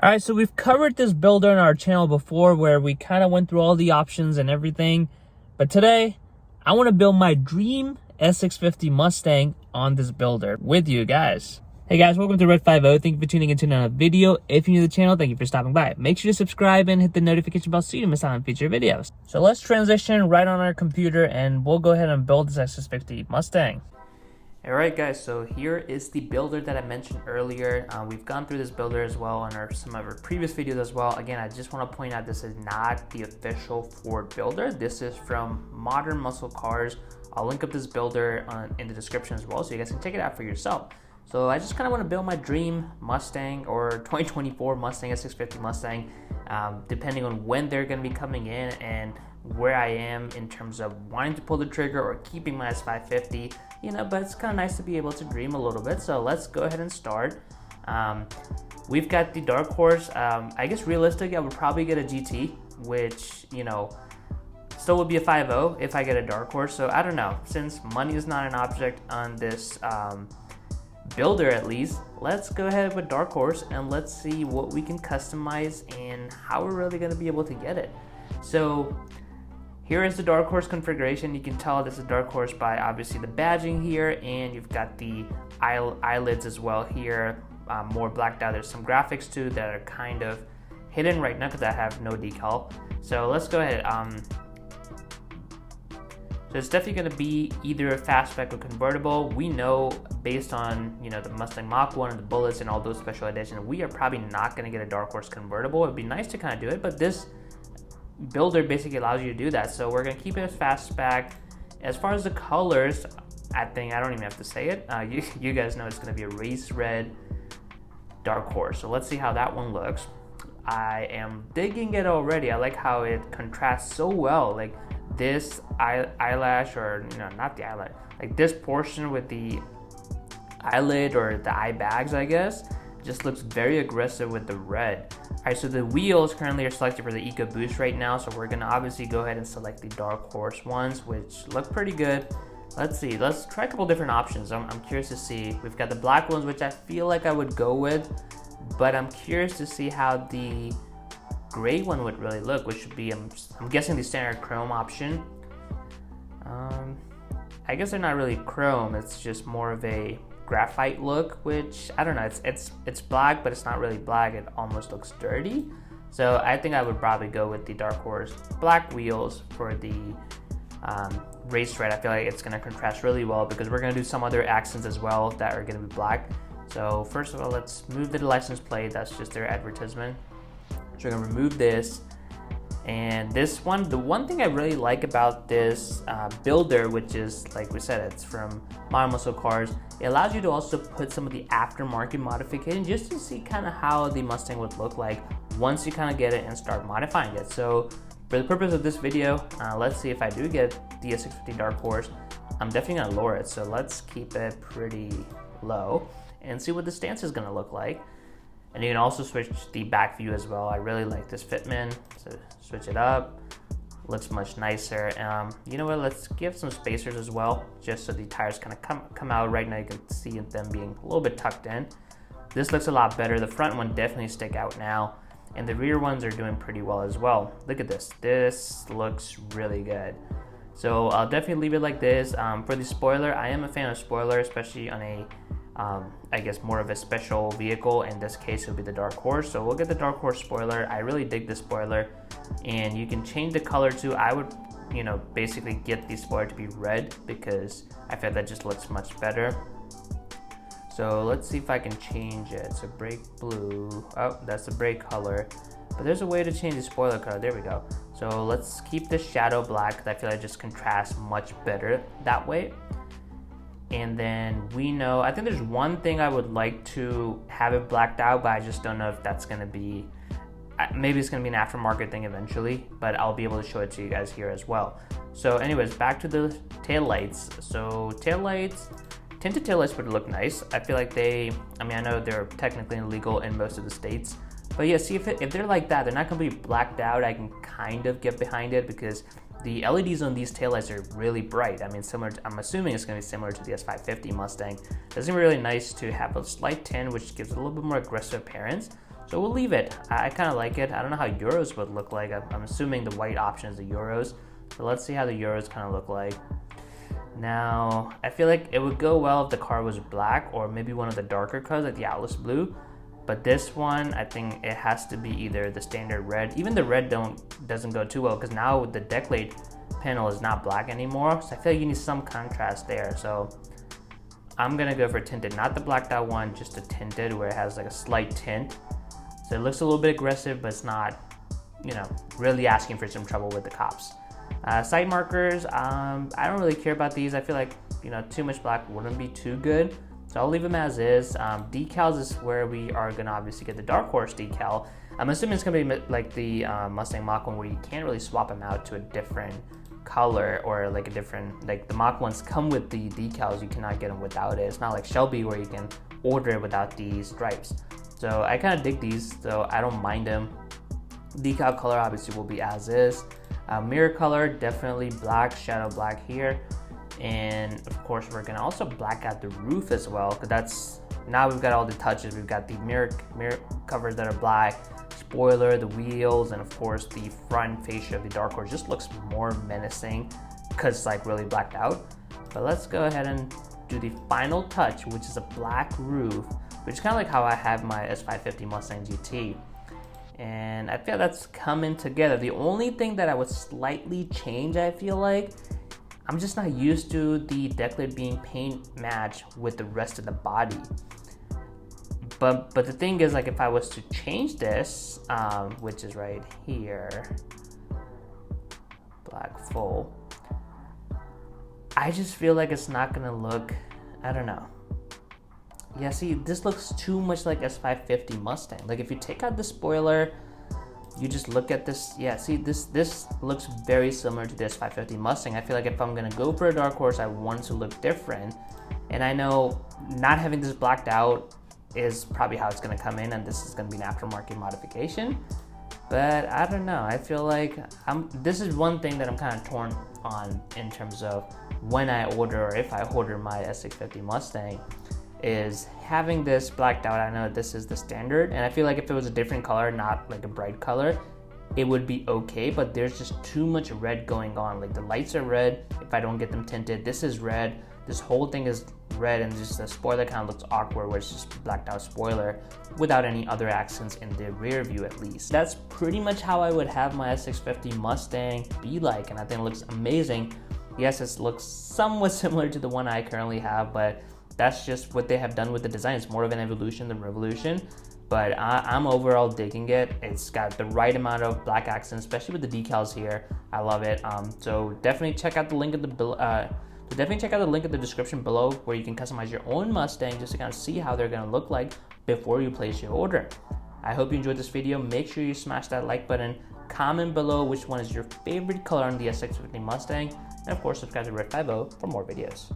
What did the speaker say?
Alright, so we've covered this builder on our channel before where we kind of went through all the options and everything. But today, I want to build my dream S650 Mustang on this builder with you guys. Hey guys, welcome to Red 50. Thank you for tuning into another video. If you're new to the channel, thank you for stopping by. Make sure to subscribe and hit the notification bell so you don't miss out on future videos. So let's transition right on our computer and we'll go ahead and build this S650 Mustang. Alright guys, so here is the builder that I mentioned earlier. We've gone through this builder as well in some of our previous videos as well. Again, I just want to point out this is not the official Ford builder. This is from Modern Muscle Cars. I'll link up this builder in the description as well so you guys can check it out for yourself. So I just kind of want to build my dream Mustang or 2024 Mustang, S650 Mustang, depending on when they're going to be coming in and where I am in terms of wanting to pull the trigger or keeping my S550, you know, but it's kind of nice to be able to dream a little bit. So let's go ahead and start. We've got the dark horse. I guess realistically, I would probably get a GT, which, you know, still would be a 5.0 if I get a dark horse. So I don't know, since money is not an object on this builder, at least, let's go ahead with dark horse and let's see what we can customize and how we're really going to be able to get it. So here is the dark horse configuration. You can tell this is dark horse by obviously the badging here, and you've got the eyelids as well here, more blacked out. There's some graphics too that are kind of hidden right now because I have no decal. So let's go ahead. So it's definitely going to be either a fastback or convertible. We know based on, you know, the Mustang Mach 1 and the bullets and all those special editions, we are probably not going to get a dark horse convertible. It'd be nice to kind of do it, but this builder basically allows you to do that. So we're going to keep it as fastback. As far as the colors, I think I don't even have to say it. You guys know it's going to be a race red dark horse. So let's see how that one looks. I am digging it already. I like how it contrasts so well. Like this eyelash, or you know, not the eyelash, like this portion with the eyelid or the eye bags, I guess, just looks very aggressive with the red. Alright, so the wheels currently are selected for the Ecoboost right now, so we're gonna obviously go ahead and select the dark horse ones, which look pretty good. Let's see, let's try a couple different options. I'm curious to see. We've got the black ones, which I feel like I would go with, but I'm curious to see how the gray one would really look, which should be, I'm guessing, the standard chrome option. I guess they're not really chrome, it's just more of a graphite look, which I don't know, it's black, but it's not really black. It almost looks dirty. So I think I would probably go with the dark horse black wheels for the race red. I feel like it's going to contrast really well because we're going to do some other accents as well that are going to be black. So first of all, let's move the license plate. That's just their advertisement. So we're going to remove this. And this one, the one thing I really like about this builder, which is, like we said, it's from Modern Muscle Cars, it allows you to also put some of the aftermarket modification just to see kind of how the Mustang would look like once you kind of get it and start modifying it. So for the purpose of this video, let's see if I do get the S650 Dark Horse. I'm definitely going to lower it, so let's keep it pretty low and see what the stance is going to look like. And you can also switch the back view as well. I really like this fitment, so switch it up. Looks much nicer. You know what, let's give some spacers as well, just so the tires kind of come out. Right now you can see them being a little bit tucked in. This looks a lot better. The front one definitely stick out now, and the rear ones are doing pretty well as well. Look at this. This looks really good. So I'll definitely leave it like this. For the spoiler, I am a fan of spoiler, especially on a I guess more of a special vehicle. In this case, it'll be the dark horse. So we'll get the dark horse spoiler. I really dig the spoiler, and you can change the color too. I would, you know, basically get the spoiler to be red because I feel that just looks much better. So let's see if I can change it. So brake blue. Oh, that's the brake color. But there's a way to change the spoiler color. There we go. So let's keep the shadow black because I feel like it just contrasts much better that way. And then we know, I think there's one thing I would like to have it blacked out, but I just don't know if that's going to be, maybe it's going to be an aftermarket thing eventually, but I'll be able to show it to you guys here as well. So anyways, back to the taillights. So taillights, tinted taillights would look nice. I feel like I know they're technically illegal in most of the states, but yeah, see if they're like that, they're not going to be blacked out. I can kind of get behind it because the LEDs on these taillights are really bright. I mean, I'm assuming it's going to be similar to the S550 Mustang. It's going to be really nice to have a slight tint, which gives a little bit more aggressive appearance. So we'll leave it. I kind of like it. I don't know how Euros would look like. I'm assuming the white option is the Euros. So let's see how the Euros kind of look like. Now, I feel like it would go well if the car was black or maybe one of the darker colors like the Atlas Blue. But this one, I think it has to be either the standard red. Even the red doesn't go too well because now the deck plate panel is not black anymore. So I feel like you need some contrast there. So I'm gonna go for tinted, not the blacked out one, just a tinted where it has like a slight tint. So it looks a little bit aggressive, but it's not, you know, really asking for some trouble with the cops. Side markers, I don't really care about these. I feel like, you know, too much black wouldn't be too good. So I'll leave them as is. Decals is where we are gonna obviously get the Dark Horse decal. I'm assuming it's gonna be like the Mustang Mach 1 where you can't really swap them out to a different color or like a different, like the Mach 1s come with the decals, you cannot get them without it. It's not like Shelby where you can order it without these stripes. So I kind of dig these, so I don't mind them. Decal color obviously will be as is. Mirror color, definitely black, shadow black here. And of course we're gonna also black out the roof as well, because that's, now we've got all the touches. We've got the mirror covers that are black, spoiler, the wheels, and of course the front fascia of the Dark Horse just looks more menacing because it's like really blacked out. But let's go ahead and do the final touch, which is a black roof, which is kind of like how I have my S650 Mustang GT. And I feel that's coming together. The only thing that I would slightly change, I feel like, I'm just not used to the deck lid being paint match with the rest of the body. But the thing is, like, if I was to change this, which is right here, black full, I just feel like it's not gonna look, I don't know. Yeah, see, this looks too much like S650 Mustang. Like if you take out the spoiler, you just look at this, yeah, see, this looks very similar to the S650 Mustang. I feel like if I'm gonna go for a Dark Horse, I want it to look different. And I know not having this blacked out is probably how it's gonna come in, and this is gonna be an aftermarket modification. But I don't know, I feel like this is one thing that I'm kind of torn on in terms of when I order or if I order my S650 Mustang, is having this blacked out. I know this is the standard, and I feel like if it was a different color, not like a bright color, it would be okay, but there's just too much red going on. Like the lights are red if I don't get them tinted, this is red, this whole thing is red, and just the spoiler kind of looks awkward where it's just blacked out spoiler without any other accents in the rear view at least. That's pretty much how I would have my S650 Mustang be like, and I think it looks amazing. Yes, it looks somewhat similar to the one I currently have, but that's just what they have done with the design. It's more of an evolution than revolution, but I'm overall digging it. It's got the right amount of black accents, especially with the decals here. I love it. So definitely check out the link in the description below where you can customize your own Mustang just to kind of see how they're going to look like before you place your order. I hope you enjoyed this video. Make sure you smash that like button. Comment below which one is your favorite color on the S650 Mustang, and of course subscribe to Red 50 for more videos.